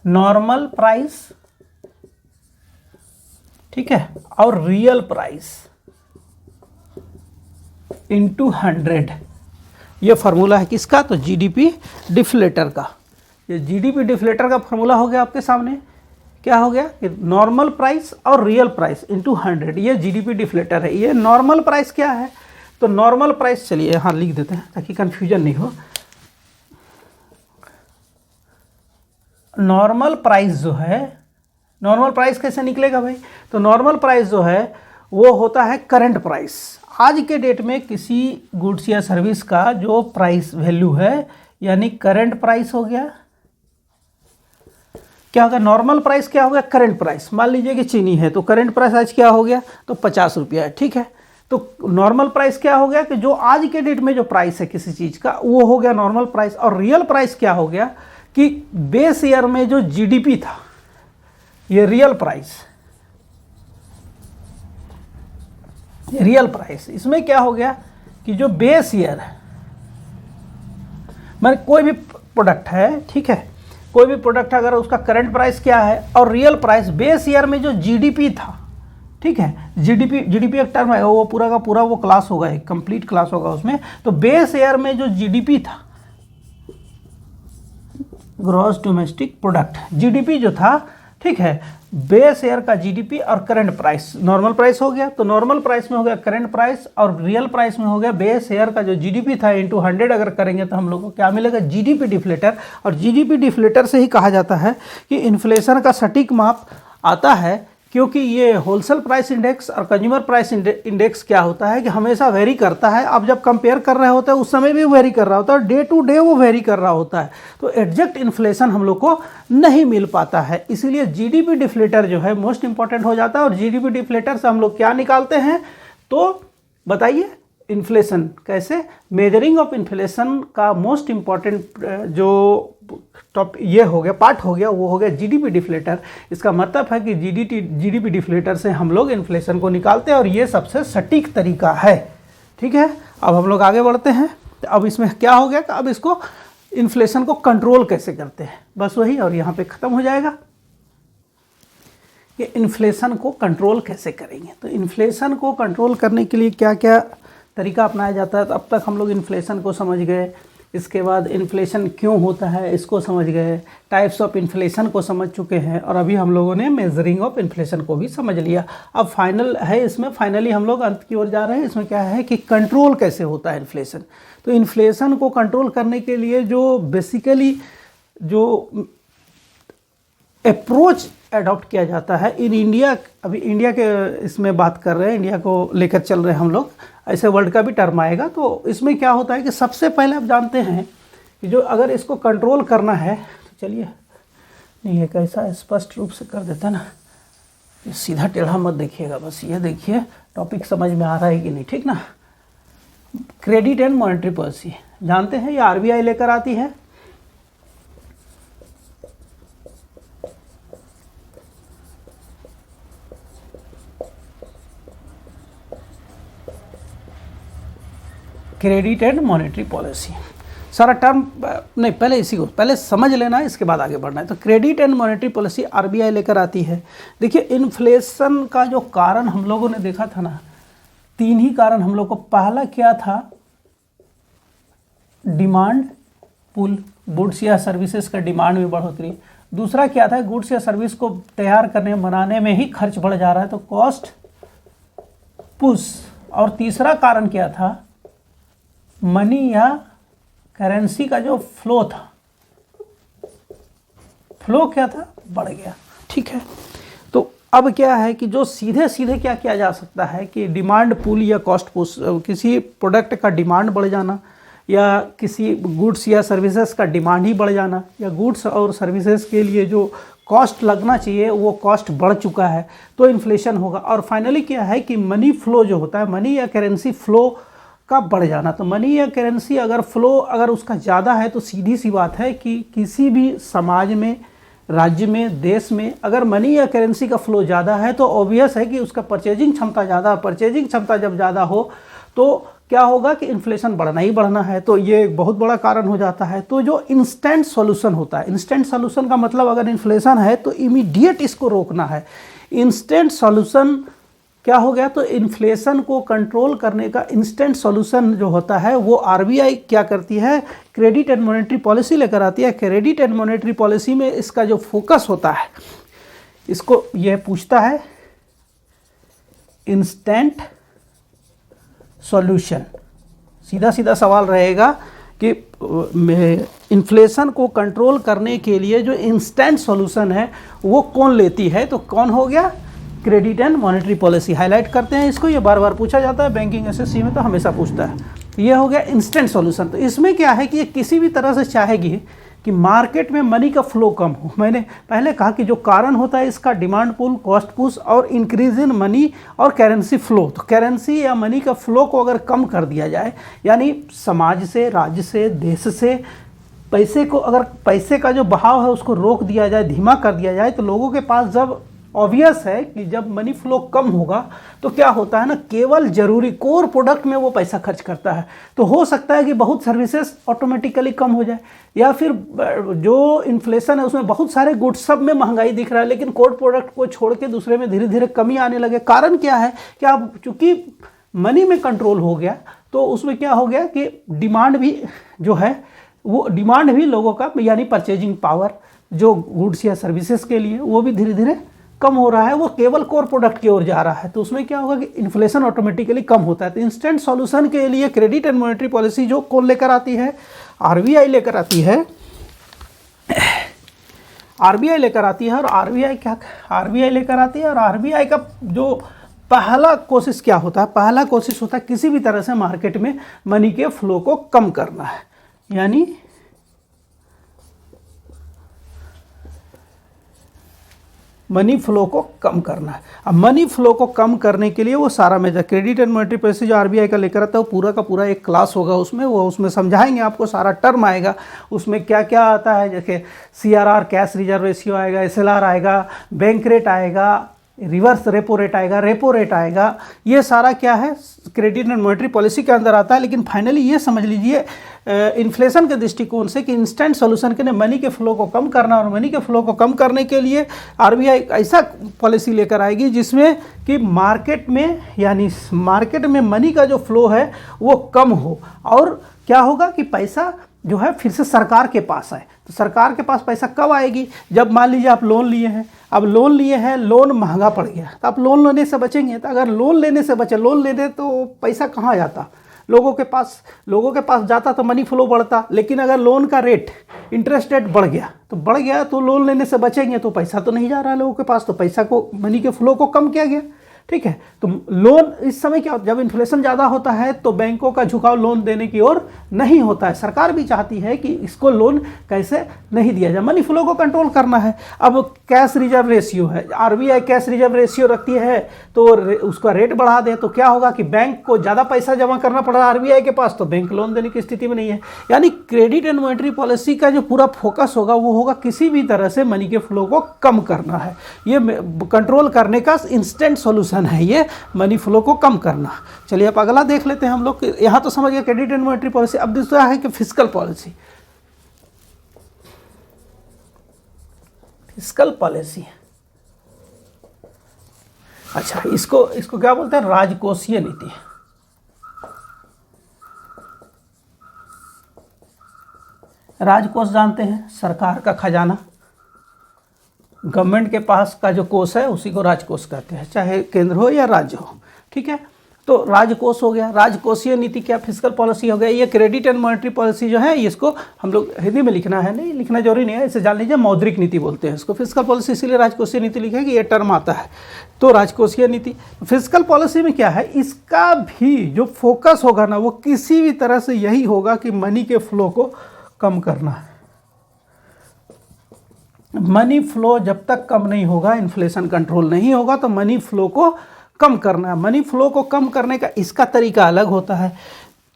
नॉर्मल प्राइस, ठीक है, और रियल प्राइस इंटू 100, ये फार्मूला है किसका? तो GDP डिफ्लेटर का। ये GDP डिफ्लेटर का फार्मूला हो गया आपके सामने। क्या हो गया कि नॉर्मल प्राइस और रियल प्राइस इंटू 100, ये GDP डिफ्लेटर है। ये नॉर्मल प्राइस क्या है? तो नॉर्मल प्राइस, चलिए यहाँ लिख देते हैं ताकि कंफ्यूजन नहीं हो। नॉर्मल प्राइस जो है, नॉर्मल प्राइस कैसे निकलेगा भाई? तो नॉर्मल प्राइस जो है वो होता है करंट प्राइस। आज के डेट में किसी गुड्स या सर्विस का जो प्राइस वैल्यू है, यानी करंट प्राइस हो गया। क्या होगा? नॉर्मल प्राइस क्या हो गया? Current price. मान लीजिए कि चीनी है, तो करंट प्राइस आज क्या हो गया? तो 50 रुपया है, ठीक है। तो नॉर्मल प्राइस क्या हो गया कि जो आज के डेट में जो प्राइस है किसी चीज़ का, वो हो गया नॉर्मल प्राइस। और रियल प्राइस क्या हो गया कि बेस ईयर में जो GDP था, ये रियल प्राइस, रियल प्राइस। इसमें क्या हो गया कि जो बेस ईयर है, मतलब कोई भी प्रोडक्ट है, ठीक है, कोई भी प्रोडक्ट अगर उसका करंट प्राइस क्या है और रियल प्राइस, बेस ईयर में जो GDP था, ठीक है, GDP एक टर्म है, वो पूरा का पूरा वो क्लास होगा, एक कंप्लीट क्लास होगा उसमें। तो बेस ईयर में जो GDP था, ग्रॉस डोमेस्टिक प्रोडक्ट, GDP जो था, ठीक है, बेस ईयर का GDP और करंट प्राइस, नॉर्मल प्राइस हो गया। तो नॉर्मल प्राइस में हो गया करंट प्राइस और रियल प्राइस में हो गया बेस ईयर का जो GDP था इंटू 100 अगर करेंगे तो हम लोग को क्या मिलेगा? GDP deflator. और GDP डिफ्लेटर से ही कहा जाता है कि इन्फ्लेशन का सटीक माप आता है क्योंकि ये होलसेल प्राइस इंडेक्स और कंज्यूमर प्राइस इंडेक्स क्या होता है कि हमेशा वेरी करता है। आप जब कंपेयर कर रहे होते हैं उस समय भी वेरी कर रहा होता है और डे टू डे वो वेरी कर रहा होता है, तो एग्जैक्ट इन्फ्लेशन हम लोग को नहीं मिल पाता है। इसीलिए जीडीपी डिफ्लेटर जो है मोस्ट इंपॉर्टेंट हो जाता है। और जीडीपी डिफ्लेटर से हम लोग क्या निकालते हैं, तो बताइए इन्फ्लेशन कैसे। मेजरिंग ऑफ इन्फ्लेशन का मोस्ट इंपॉर्टेंट जो टॉप ये हो गया पार्ट हो गया, वो हो गया जीडीपी डिफ्लेटर। इसका मतलब है कि जीडीपी डिफ्लेटर से हम लोग इन्फ्लेशन को निकालते हैं और ये सबसे सटीक तरीका है। ठीक है, अब हम लोग आगे बढ़ते हैं। तो अब इसमें क्या हो गया कि अब इसको इन्फ्लेशन को कंट्रोल कैसे करते हैं, बस वही, और यहाँ पे ख़त्म हो जाएगा कि इन्फ्लेशन को कंट्रोल कैसे करेंगे। तो इन्फ्लेशन को कंट्रोल करने के लिए क्या क्या तरीका अपनाया जाता है। तो अब तक हम लोग इन्फ्लेशन को समझ गए, इसके बाद इन्फ्लेशन क्यों होता है इसको समझ गए, टाइप्स ऑफ इन्फ्लेशन को समझ चुके हैं, और अभी हम लोगों ने मेजरिंग ऑफ इन्फ्लेशन को भी समझ लिया। अब फाइनल है इसमें, फाइनली हम लोग अंत की ओर जा रहे हैं। इसमें क्या है कि कंट्रोल कैसे होता है इन्फ्लेशन। तो इन्फ्लेशन को कंट्रोल करने के लिए जो बेसिकली जो अप्रोच एडॉप्ट किया जाता है इन इंडिया, अभी इंडिया के इसमें बात कर रहे हैं, इंडिया को लेकर चल रहे हैं हम लोग, ऐसे वर्ल्ड का भी टर्म आएगा। तो इसमें क्या होता है कि सबसे पहले आप जानते हैं कि जो अगर इसको कंट्रोल करना है, तो चलिए नहीं एक ऐसा स्पष्ट रूप से कर देता ना, ये सीधा टेढ़ा मत देखिएगा, बस ये देखिए टॉपिक समझ में आ रहा है कि नहीं, ठीक ना। क्रेडिट एंड मॉनेटरी पॉलिसी जानते हैं, ये आरबीआई लेकर आती है। क्रेडिट एंड मॉनेटरी पॉलिसी सारा टर्म नहीं, पहले इसी को पहले समझ लेना है, इसके बाद आगे बढ़ना है। तो credit and monetary policy RBI लेकर आती है। देखिए इन्फ्लेशन का जो कारण हम लोगों ने देखा था ना, 3 ही कारण हम लोग को। पहला क्या था, डिमांड पुल, गुड्स या सर्विसेज का डिमांड में बढ़ोतरी। दूसरा क्या था, गुड्स या सर्विस को तैयार करने बनाने में ही खर्च बढ़ जा रहा है, तो कॉस्ट पुश। और तीसरा कारण क्या था, मनी या करेंसी का जो फ्लो था, फ्लो क्या था, बढ़ गया। ठीक है, तो अब क्या है कि जो सीधे सीधे क्या किया जा सकता है कि डिमांड पुल या कॉस्ट पुश, किसी प्रोडक्ट का डिमांड बढ़ जाना या किसी गुड्स या सर्विसेज का डिमांड ही बढ़ जाना, या गुड्स और सर्विसेज के लिए जो कॉस्ट लगना चाहिए वो कॉस्ट बढ़ चुका है, तो इन्फ्लेशन होगा। और फाइनली क्या है कि मनी फ्लो जो होता है, मनी या करेंसी फ्लो का बढ़ जाना। तो मनी या करेंसी अगर फ्लो अगर उसका ज़्यादा है, तो सीधी सी बात है कि किसी भी समाज में, राज्य में, देश में अगर मनी या करेंसी का फ्लो ज़्यादा है तो ऑब्वियस है कि उसका परचेजिंग क्षमता ज़्यादा, परचेजिंग क्षमता जब ज़्यादा हो तो क्या होगा कि इन्फ्लेशन बढ़ना ही बढ़ना है। तो ये एक बहुत बड़ा कारण हो जाता है। तो जो इंस्टेंट सॉल्यूशन होता है, इंस्टेंट सॉल्यूशन का मतलब अगर इन्फ्लेशन है तो इमीडिएट इसको रोकना है। इंस्टेंट सॉल्यूशन क्या हो गया, तो इन्फ्लेशन को कंट्रोल करने का इंस्टेंट सॉल्यूशन जो होता है वो आरबीआई क्या करती है, क्रेडिट एंड मॉनेटरी पॉलिसी लेकर आती है। क्रेडिट एंड मॉनेटरी पॉलिसी में इसका जो फोकस होता है, इसको यह पूछता है इंस्टेंट सॉल्यूशन। सीधा सीधा सवाल रहेगा कि इन्फ्लेशन को कंट्रोल करने के लिए जो इंस्टेंट सॉल्यूशन है वो कौन लेती है, तो कौन हो गया, credit and monetary policy. Highlight करते हैं इसको, ये बार बार पूछा जाता है बैंकिंग एसएससी में, तो हमेशा पूछता है। ये हो गया इंस्टेंट सॉल्यूशन। तो इसमें क्या है कि ये किसी भी तरह से चाहेगी कि मार्केट में मनी का फ्लो कम हो। मैंने पहले कहा कि जो कारण होता है इसका डिमांड पुल, कॉस्ट पुश और इंक्रीज इन मनी और करेंसी फ्लो। तो करेंसी या मनी का फ्लो को अगर कम कर दिया जाए, यानी समाज से, राज्य से, देश से पैसे को, अगर पैसे का जो बहाव है उसको रोक दिया जाए, धीमा कर दिया जाए, तो लोगों के पास जब ऑब्वियस है कि जब मनी फ्लो कम होगा तो क्या होता है ना, केवल जरूरी कोर प्रोडक्ट में वो पैसा खर्च करता है। तो हो सकता है कि बहुत सर्विसेज ऑटोमेटिकली कम हो जाए, या फिर जो इन्फ्लेशन है उसमें बहुत सारे गुड्स सब में महंगाई दिख रहा है, लेकिन कोर प्रोडक्ट को छोड़ के दूसरे में धीरे धीरे कमी आने लगे। कारण क्या है कि अब चूंकि मनी में कंट्रोल हो गया तो उसमें क्या हो गया कि डिमांड भी जो है वो डिमांड भी लोगों का, यानी परचेजिंग पावर जो गुड्स या सर्विसेज के लिए, वो भी धीरे धीरे कम हो रहा है, वो केवल कोर प्रोडक्ट की ओर जा रहा है। तो उसमें क्या होगा कि इन्फ्लेशन ऑटोमेटिकली कम होता है। तो इंस्टेंट सॉल्यूशन के लिए क्रेडिट एंड मॉनेटरी पॉलिसी जो कौन लेकर आती है, आरबीआई लेकर आती है। आरबीआई लेकर आती है, और आरबीआई लेकर आती है, और आरबीआई का जो पहला कोशिश क्या होता है, पहला कोशिश होता है किसी भी तरह से मार्केट में मनी के फ्लो को कम करना है, यानी मनी फ्लो को कम करना है। अब मनी फ्लो को कम करने के लिए वो सारा measure, credit and monetary policy जो आरबीआई का लेकर आता है, वो पूरा का पूरा एक क्लास होगा उसमें, वो उसमें समझाएंगे आपको, सारा टर्म आएगा उसमें क्या क्या आता है, जैसे सीआरआर कैश रिजर्व रेशियो आएगा, एसएलआर आएगा, बैंक रेट आएगा, रिवर्स रेपो रेट आएगा, ये सारा क्या है क्रेडिट एंड मॉनेटरी पॉलिसी के अंदर आता है। लेकिन फाइनली ये समझ लीजिए इन्फ्लेशन के दृष्टिकोण से कि इंस्टेंट सॉल्यूशन के लिए मनी के फ्लो को कम करना, और मनी के फ्लो को कम करने के लिए आरबीआई ऐसा पॉलिसी लेकर आएगी जिसमें कि मार्केट में मनी का जो फ्लो है वो कम हो, और क्या होगा कि पैसा जो है फिर से सरकार के पास आए। तो सरकार के पास पैसा कब आएगी, जब मान लीजिए आप लोन लिए हैं, अब लोन लिए हैं, लोन महंगा पड़ गया, तो आप लोन लेने से बचेंगे। तो अगर लोन लेने से बचे, लोन लेने तो पैसा कहाँ जाता, लोगों के पास जाता तो मनी फ्लो बढ़ता। लेकिन अगर लोन का रेट, इंटरेस्ट रेट बढ़ गया तो लोन लेने से बचेंगे, तो पैसा तो नहीं जा रहा है लोगों के पास, तो पैसा को, मनी के फ्लो को कम किया गया। ठीक है, तो लोन इस समय क्या, जब इन्फ्लेशन ज़्यादा होता है तो बैंकों का झुकाव लोन देने की ओर नहीं होता है। सरकार भी चाहती है कि इसको लोन कैसे नहीं दिया जाए, मनी फ्लो को कंट्रोल करना है। अब कैश रिजर्व रेशियो है, आरबीआई कैश रिजर्व रेशियो रखती है, तो उसका रेट बढ़ा दे तो क्या होगा कि बैंक को ज़्यादा पैसा जमा करना पड़ रहा है आरबीआई के पास, तो बैंक लोन देने की स्थिति में नहीं है। यानी क्रेडिट एंड मॉनेटरी पॉलिसी का जो पूरा फोकस होगा वो होगा किसी भी तरह से मनी के फ्लो को कम करना है। ये कंट्रोल करने का इंस्टेंट सॉल्यूशन है, ये मनी फ्लो को कम करना। चलिए अब अगला देख लेते हैं हम लोग। यहां तो समझ गए क्रेडिट एंड मॉनेटरी पॉलिसी। अब दूसरा है कि फिस्कल पॉलिसी। अच्छा, इसको क्या बोलते हैं, राजकोषीय नीति। राजकोष जानते हैं, सरकार का खजाना, गवर्नमेंट के पास का जो कोष है उसी को राजकोष कहते हैं, चाहे केंद्र हो या राज्य हो। ठीक है, तो राजकोष हो गया। राजकोषीय नीति क्या, फिस्कल पॉलिसी हो गया। ये क्रेडिट एंड मॉनेटरी पॉलिसी जो है, इसको हम लोग हिंदी में लिखना है, नहीं लिखना जरूरी नहीं है, इसे जान लीजिए मौद्रिक नीति बोलते हैं इसको। फिस्कल पॉलिसी इसीलिए राजकोषीय नीति लिखेगी, ये टर्म आता है। तो राजकोषीय नीति, फिस्कल पॉलिसी में क्या है, इसका भी जो फोकस होगा ना, वो किसी भी तरह से यही होगा कि मनी के फ्लो को कम करना है। मनी फ्लो जब तक कम नहीं होगा, इन्फ्लेशन कंट्रोल नहीं होगा, तो मनी फ्लो को कम करना है। मनी फ्लो को कम करने का इसका तरीका अलग होता है।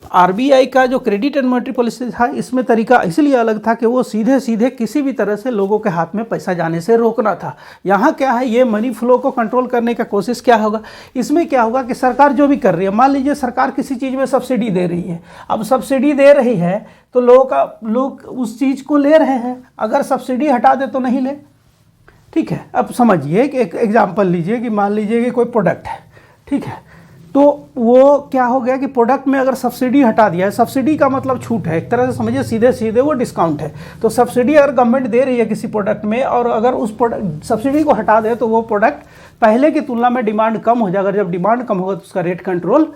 आरबीआई का जो क्रेडिट एंड मॉनेटरी पॉलिसी था, इसमें तरीका इसलिए अलग था कि वो सीधे सीधे किसी भी तरह से लोगों के हाथ में पैसा जाने से रोकना था। यहाँ क्या है, ये मनी फ्लो को कंट्रोल करने का कोशिश क्या होगा, इसमें क्या होगा कि सरकार जो भी कर रही है, मान लीजिए सरकार किसी चीज़ में सब्सिडी दे रही है। अब सब्सिडी दे रही है तो लोग उस चीज़ को ले रहे हैं, अगर सब्सिडी हटा दे तो नहीं ले। ठीक है, अब समझिए कि एक एग्जाम्पल लीजिए कि मान लीजिए कि कोई प्रोडक्ट है, ठीक है, तो वो क्या हो गया कि प्रोडक्ट में अगर सब्सिडी हटा दिया है, सब्सिडी का मतलब छूट है, एक तरह से समझिए सीधे सीधे वो डिस्काउंट है। तो सब्सिडी अगर गवर्नमेंट दे रही है किसी प्रोडक्ट में, और अगर उस प्रोडक्ट सब्सिडी को हटा दे तो वो प्रोडक्ट पहले की तुलना में डिमांड कम हो जाएगा। जब डिमांड कम होगा तो उसका रेट कंट्रोल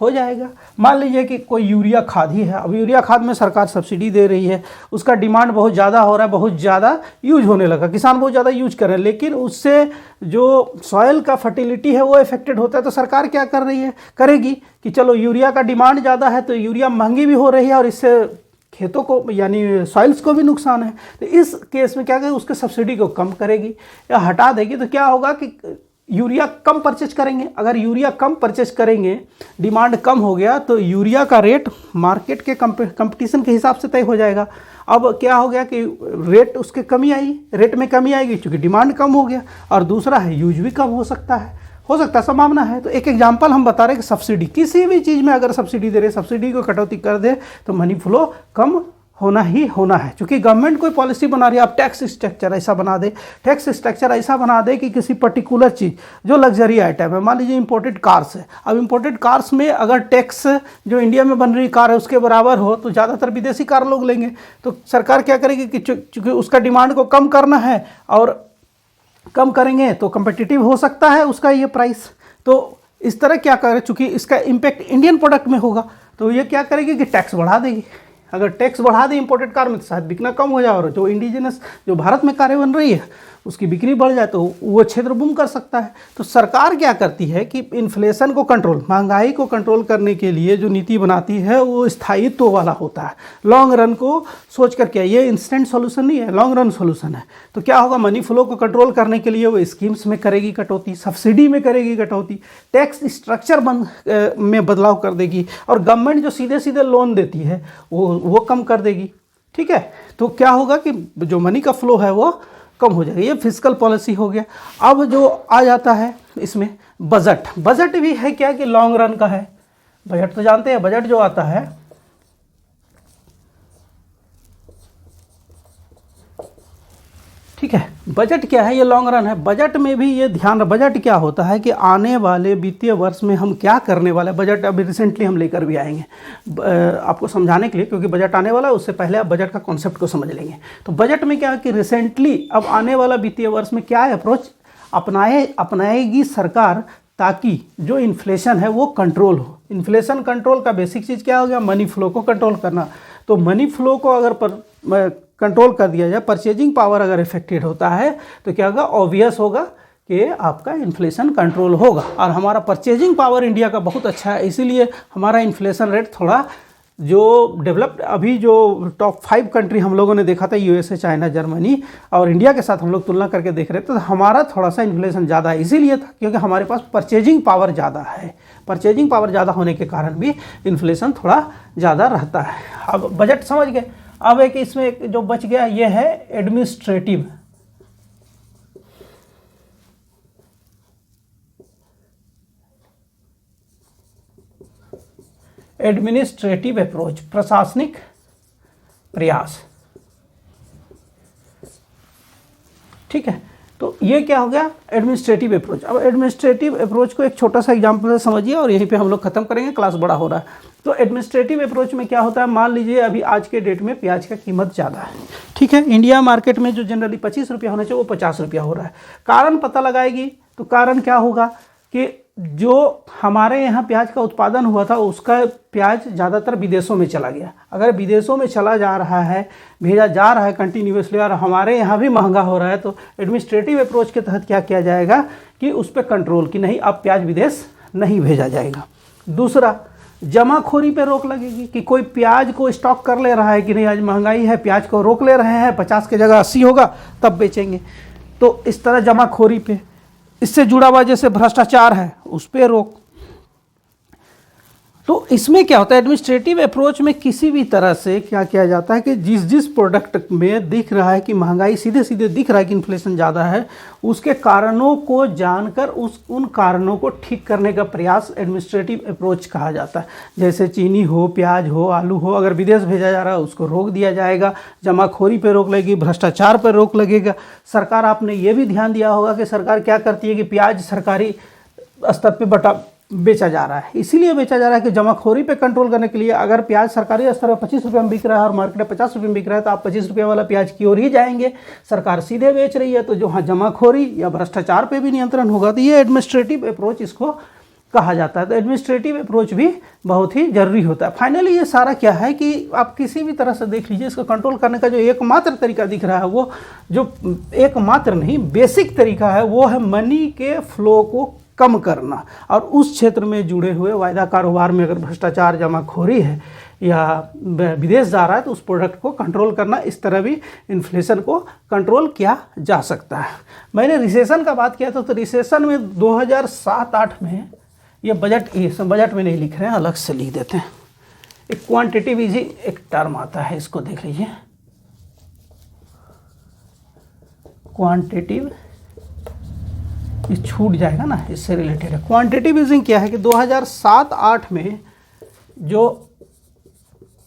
हो जाएगा। मान लीजिए कि कोई यूरिया खाद ही है, अब यूरिया खाद में सरकार सब्सिडी दे रही है, उसका डिमांड बहुत ज़्यादा हो रहा है, बहुत ज़्यादा यूज होने लगा, किसान बहुत ज़्यादा यूज कर रहे हैं, लेकिन उससे जो सॉइल का फर्टिलिटी है वो इफेक्टेड होता है। तो सरकार क्या करेगी कि चलो यूरिया का डिमांड ज़्यादा है तो यूरिया महंगी भी हो रही है, और इससे खेतों को यानी सॉइल्स को भी नुकसान है। तो इस केस में क्या करेगी, उसके सब्सिडी को कम करेगी या हटा देगी। तो क्या होगा कि यूरिया कम परचेज करेंगे। अगर यूरिया कम परचेज करेंगे, डिमांड कम हो गया, तो यूरिया का रेट मार्केट के कंपटीशन के हिसाब से तय हो जाएगा। अब क्या हो गया कि रेट में कमी आएगी क्योंकि डिमांड कम हो गया, और दूसरा है यूज भी कम हो सकता है संभावना है। तो एक एग्जांपल हम बता रहे हैं कि सब्सिडी, किसी भी चीज़ में अगर सब्सिडी दे रहे, सब्सिडी को कटौती कर दे तो मनी फ्लो कम होना ही होना है। क्योंकि गवर्नमेंट कोई पॉलिसी बना रही है, आप टैक्स स्ट्रक्चर ऐसा बना दे कि किसी पर्टिकुलर चीज़ जो लग्जरी आइटम है, मान लीजिए इंपोर्टेड कार्स है, अब इंपोर्टेड कार्स में अगर टैक्स जो इंडिया में बन रही कार है उसके बराबर हो तो ज़्यादातर विदेशी कार लोग लेंगे। तो सरकार क्या करेगी कि चूँकि उसका डिमांड को कम करना है, और कम करेंगे तो कम्पिटिटिव हो सकता है उसका ये प्राइस। तो इस तरह क्या करे, चूँकि इसका इम्पैक्ट इंडियन प्रोडक्ट में होगा, तो ये क्या करेगी कि टैक्स बढ़ा देगी। अगर टैक्स बढ़ा दे इंपोर्टेड कार में तो शायद बिकना कम हो जाए, और जो इंडिजिनस जो भारत में कारें बन रही है उसकी बिक्री बढ़ जाए तो वो क्षेत्र बूम कर सकता है। तो सरकार क्या करती है कि इन्फ्लेशन को कंट्रोल, महंगाई को कंट्रोल करने के लिए जो नीति बनाती है वो स्थायित्व वाला होता है, लॉन्ग रन को सोच करके। ये इंस्टेंट सॉल्यूशन नहीं है, लॉन्ग रन सॉल्यूशन है। तो क्या होगा, मनी फ्लो को कंट्रोल करने के लिए वो स्कीम्स में करेगी कटौती, सब्सिडी में करेगी कटौती, टैक्स स्ट्रक्चर में बदलाव कर देगी, और गवर्नमेंट जो सीधे सीधे लोन देती है वो कम कर देगी। ठीक है, तो क्या होगा कि जो मनी का फ्लो है वो कम हो जाएगा। ये फिस्कल पॉलिसी हो गया। अब जो आ जाता है इसमें बजट, बजट भी है क्या कि लॉन्ग रन का है। बजट तो जानते हैं, बजट जो आता है ठीक है, बजट क्या है, ये लॉन्ग रन है। बजट में भी ये ध्यान, बजट क्या होता है कि आने वाले वित्तीय वर्ष में हम क्या करने वाले हैं। बजट अभी रिसेंटली हम लेकर भी आएंगे आपको समझाने के लिए, क्योंकि बजट आने वाला है, उससे पहले आप बजट का कॉन्सेप्ट को समझ लेंगे। तो बजट में क्या है कि रिसेंटली अब आने वाला वित्तीय वर्ष में क्या अप्रोच अपनाएगी सरकार, ताकि जो इन्फ्लेशन है वो कंट्रोल हो। इन्फ्लेशन कंट्रोल का बेसिक चीज़ क्या हो गया, मनी फ्लो को कंट्रोल करना। तो मनी फ्लो को अगर कंट्रोल कर दिया जाए, परचेजिंग पावर अगर इफेक्टेड होता है तो क्या होगा, ऑब्वियस होगा कि आपका इन्फ्लेशन कंट्रोल होगा। और हमारा परचेजिंग पावर इंडिया का बहुत अच्छा है, इसीलिए हमारा इन्फ्लेशन रेट थोड़ा जो डेवलप्ड, अभी जो टॉप 5 कंट्री हम लोगों ने देखा था, यूएसए, चाइना, जर्मनी और इंडिया के साथ हम लोग तुलना करके देख रहे थे, तो हमारा थोड़ा सा इन्फ्लेशन ज़्यादा है। इसीलिए था क्योंकि हमारे पास परचेजिंग पावर ज़्यादा है। परचेजिंग पावर ज़्यादा होने के कारण भी इन्फ्लेशन थोड़ा ज़्यादा रहता है। अब बजट समझ गए। अब एक इसमें एक जो बच गया ये है एडमिनिस्ट्रेटिव। एडमिनिस्ट्रेटिव अप्रोच, प्रशासनिक प्रयास। ठीक है, तो ये क्या हो गया, एडमिनिस्ट्रेटिव अप्रोच। अब एडमिनिस्ट्रेटिव अप्रोच को एक छोटा सा एग्जांपल से समझिए और यहीं पे हम लोग खत्म करेंगे, क्लास बड़ा हो रहा है। तो एडमिनिस्ट्रेटिव अप्रोच में क्या होता है, मान लीजिए अभी आज के डेट में प्याज का कीमत ज़्यादा है। ठीक है, इंडिया मार्केट में जो जनरली 25 रुपया होना चाहिए वो 50 रुपया हो रहा है। कारण पता लगाएगी तो कारण क्या होगा कि जो हमारे यहाँ प्याज का उत्पादन हुआ था उसका प्याज ज़्यादातर विदेशों में चला गया। अगर विदेशों में चला जा रहा है, भेजा जा रहा है कंटिन्यूसली, और हमारे यहाँ भी महंगा हो रहा है, तो एडमिनिस्ट्रेटिव अप्रोच के तहत क्या किया जाएगा कि उस पर कंट्रोल, कि नहीं अब प्याज विदेश नहीं भेजा जाएगा। दूसरा, जमाखोरी पे रोक लगेगी कि कोई प्याज को स्टॉक कर ले रहा है कि नहीं, आज महंगाई है, प्याज को रोक ले रहे हैं, 50 की जगह 80 होगा तब बेचेंगे। तो इस तरह जमाखोरी पे, इससे जुड़ा हुआ जैसे भ्रष्टाचार है उस पर रोक। तो इसमें क्या होता है, एडमिनिस्ट्रेटिव अप्रोच में किसी भी तरह से क्या किया जाता है कि जिस प्रोडक्ट में दिख रहा है कि महंगाई, सीधे सीधे दिख रहा है कि इन्फ्लेशन ज़्यादा है, उसके कारणों को जानकर उन कारणों को ठीक करने का प्रयास एडमिनिस्ट्रेटिव अप्रोच कहा जाता है। जैसे चीनी हो, प्याज हो, आलू हो, अगर विदेश भेजा जा रहा है उसको रोक दिया जाएगा, जमाखोरी पर रोक लगेगी, भ्रष्टाचार पर रोक लगेगा। सरकार, आपने ये भी ध्यान दिया होगा कि सरकार क्या करती है कि प्याज सरकारी स्तर पर बेचा जा रहा है, इसीलिए बेचा जा रहा है कि जमाखोरी पे कंट्रोल करने के लिए। अगर प्याज सरकारी स्तर पर 25 रुपये में बिक रहा है और मार्केट में 50 रुपये में बिक रहा है, तो आप 25 रुपये वाला प्याज की ओर ही जाएंगे। सरकार सीधे बेच रही है, तो जो हाँ जमाखोरी या भ्रष्टाचार पे भी नियंत्रण होगा। तो ये एडमिनिस्ट्रेटिव अप्रोच इसको कहा जाता है। तो एडमिनिस्ट्रेटिव अप्रोच भी बहुत ही जरूरी होता है। फाइनली ये सारा क्या है कि आप किसी भी तरह से देख लीजिए, इसको कंट्रोल करने का जो एकमात्र तरीका दिख रहा है, वो जो एकमात्र नहीं बेसिक तरीका है, वो है मनी के फ्लो को कम करना। और उस क्षेत्र में जुड़े हुए वायदा कारोबार में अगर भ्रष्टाचार, जमाखोरी है या विदेश जा रहा है, तो उस प्रोडक्ट को कंट्रोल करना। इस तरह भी इन्फ्लेशन को कंट्रोल किया जा सकता है। मैंने रिसेशन का बात किया था, तो रिसेशन में 2007-8 में ये बजट में नहीं लिख रहे हैं, अलग से लिख देते हैं। एक क्वांटिटेटिव ईजिंग एक टर्म आता है, इसको देख लीजिए। क्वांटिटेटिव, ये छूट जाएगा ना, इससे रिलेटेड है। क्वांटिटेटिव ईजिंग क्या है कि 2007-8 में जो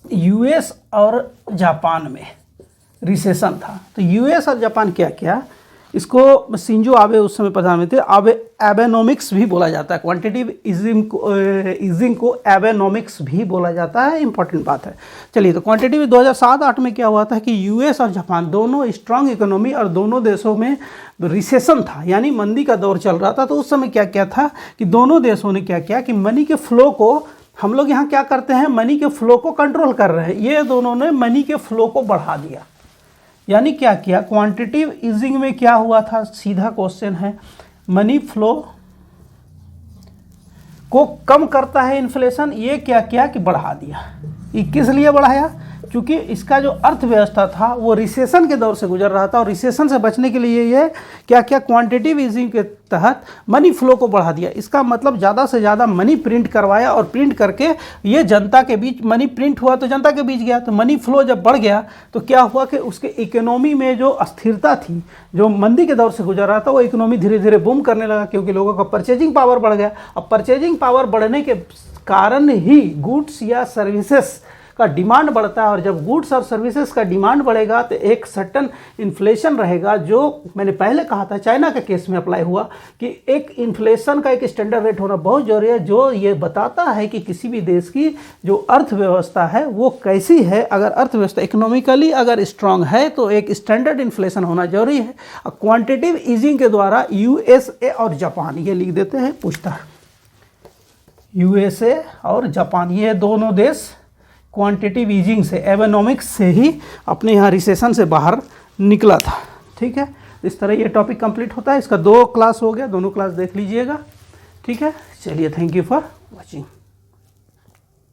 यूएस और जापान में रिसेशन था, तो यूएस और जापान क्या किया, इसको शिंजो आबे उस समय प्रधानमंत्री थे, एबेनोमिक्स भी बोला जाता है। क्वांटिटेटिव ईजिंग को एबेनोमिक्स भी बोला जाता है, इंपॉर्टेंट बात है। चलिए, तो क्वांटिटेटिव 2007-8 में क्या हुआ था कि यूएस और जापान दोनों स्ट्रांग इकोनॉमी और दोनों देशों में रिसेशन था, यानी मंदी का दौर चल रहा था। तो उस समय क्या क्या था कि दोनों देशों ने क्या किया कि मनी के फ्लो को हम लोग यहाँ क्या करते हैं, मनी के फ्लो को कंट्रोल कर रहे हैं, ये दोनों ने मनी के फ्लो को बढ़ा दिया। यानी क्या किया, क्वांटिटिव ईजिंग में क्या हुआ था, सीधा क्वेश्चन है, मनी फ्लो को कम करता है इन्फ्लेशन, ये क्या किया कि बढ़ा दिया। ये किस लिए बढ़ाया, क्योंकि इसका जो अर्थव्यवस्था था वो रिसेशन के दौर से गुजर रहा था, और रिसेशन से बचने के लिए ये क्या क्या क्वांटिटिव ईजिंग के तहत मनी फ्लो को बढ़ा दिया। इसका मतलब ज़्यादा से ज़्यादा मनी प्रिंट करवाया, और प्रिंट करके ये जनता के बीच मनी प्रिंट हुआ तो जनता के बीच गया, तो मनी फ्लो जब बढ़ गया तो क्या हुआ कि उसके इकोनॉमी में जो अस्थिरता थी, जो मंदी के दौर से गुजर रहा था, वो इकोनॉमी धीरे धीरे बूम करने लगा, क्योंकि लोगों का परचेजिंग पावर बढ़ गया। अब परचेजिंग पावर बढ़ने के कारण ही गुड्स या सर्विसेज का डिमांड बढ़ता है, और जब गुड्स और सर्विसेज का डिमांड बढ़ेगा तो एक सर्टन इन्फ्लेशन रहेगा, जो मैंने पहले कहा था चाइना के केस में अप्लाई हुआ कि एक इन्फ्लेशन का एक स्टैंडर्ड रेट होना बहुत जरूरी है, जो ये बताता है कि किसी भी देश की जो अर्थव्यवस्था है वो कैसी है। अगर अर्थव्यवस्था इकोनॉमिकली अगर स्ट्रांग है तो एक स्टैंडर्ड इन्फ्लेशन होना जरूरी है। क्वांटिटिव ईजिंग के द्वारा यूएसए और जापान, ये लिख देते हैं, पूछता है यूएसए और जापान, ये दोनों देश क्वांटिटिव ईजिंग से, एबेनॉमिक्स से ही अपने यहाँ रिसेशन से बाहर निकला था। ठीक है, इस तरह ये टॉपिक कंप्लीट होता है। इसका 2 क्लास हो गया, दोनों क्लास देख लीजिएगा। ठीक है, चलिए, थैंक यू फॉर वॉचिंग।